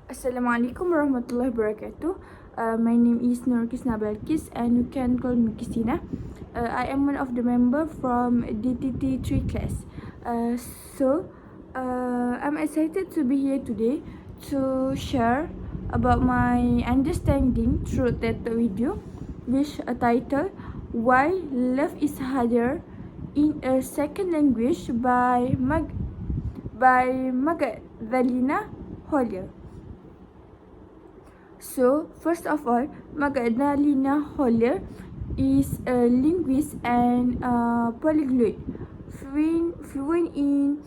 Assalamualaikum warahmatullahi wabarakatuh. My name is Nur Kisna Balkis and you can call me Christina. I am one of the member from DTT3 class. I'm excited to be here today to share about my understanding through that video, which a title Why Love is Harder in a Second Language by Magdalena hoeller. So, first of all, Magdalena hoeller is a linguist and a polyglot, fluent in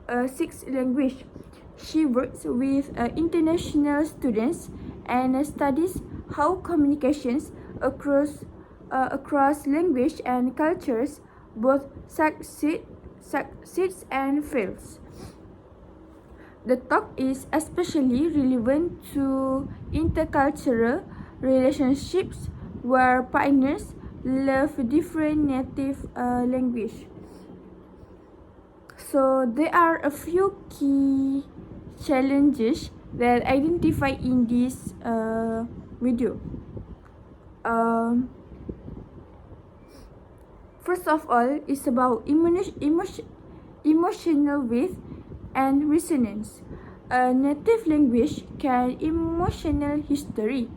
6 languages. She works with international students and studies how communications across language and cultures both succeeds and fails. The talk is especially relevant to intercultural relationships where partners love different native language. So there are a few key challenges that identify in this video. First of all, it's about emotional width and resonance. A native language can emotional history.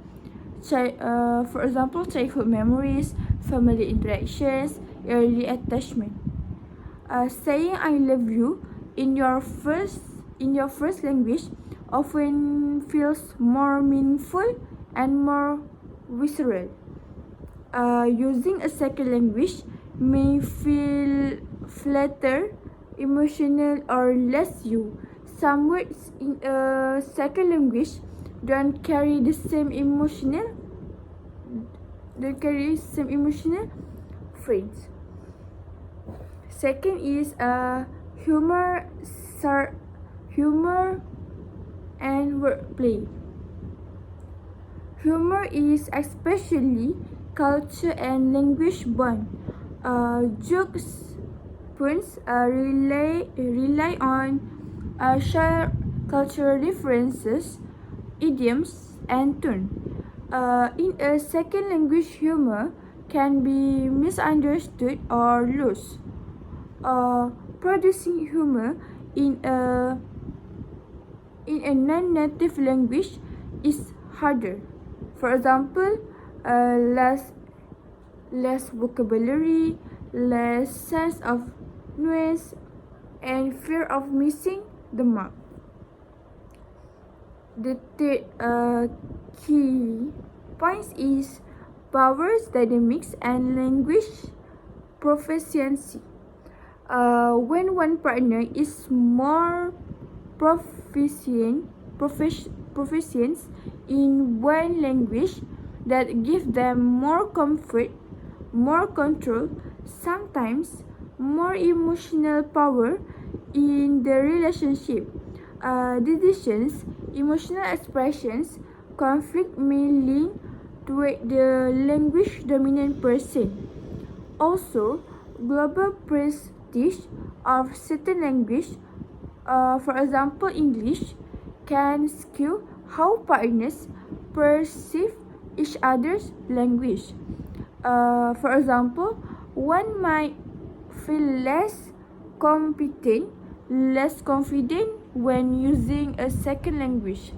For example, childhood memories, family interactions, early attachment. Saying "I love you" in your first language often feels more meaningful and more visceral. Using a second language may feel flatter, emotional, or less you. Some words in a second language don't carry the same emotional phrase. Second is humor and wordplay. Humor is especially culture and language born. Jokes puns rely on shared cultural references, idioms, and tone. In a second language, humor can be misunderstood or loose. Producing humor in a non-native language is harder. For example, less vocabulary, less sense of nuance, and fear of missing the mark. The third key point is power dynamics and language proficiency. When one partner is more proficient in one language, that gives them more comfort, more control, sometimes more emotional power in the relationship. Decisions, emotional expressions, conflict may lean toward the language dominant person. Also, global prestige of certain language, for example English, can skew how partners perceive each other's language. For example, one might feel less confident when using a second language.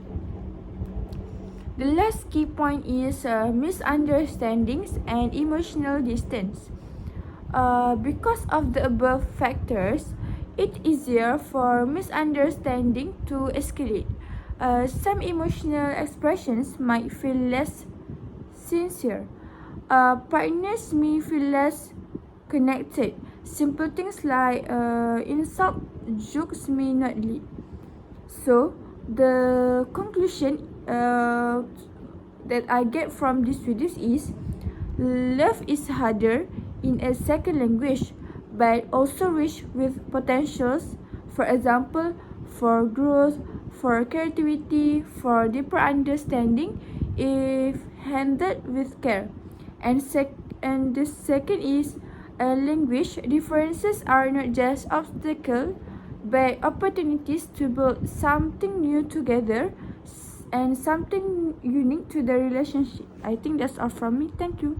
The last key point is misunderstandings and emotional distance. Because of the above factors, it's easier for misunderstanding to escalate. Some emotional expressions might feel less sincere. Partners may feel less connected. Simple things like insult jokes may not lead. So, the conclusion that I get from this video is love is harder in a second language, but also rich with potentials. For example, for growth, for creativity, for deeper understanding, if handled with care. And the second is language differences are not just obstacles but opportunities to build something new together. and something unique to the relationship. I think that's all from me. Thank you.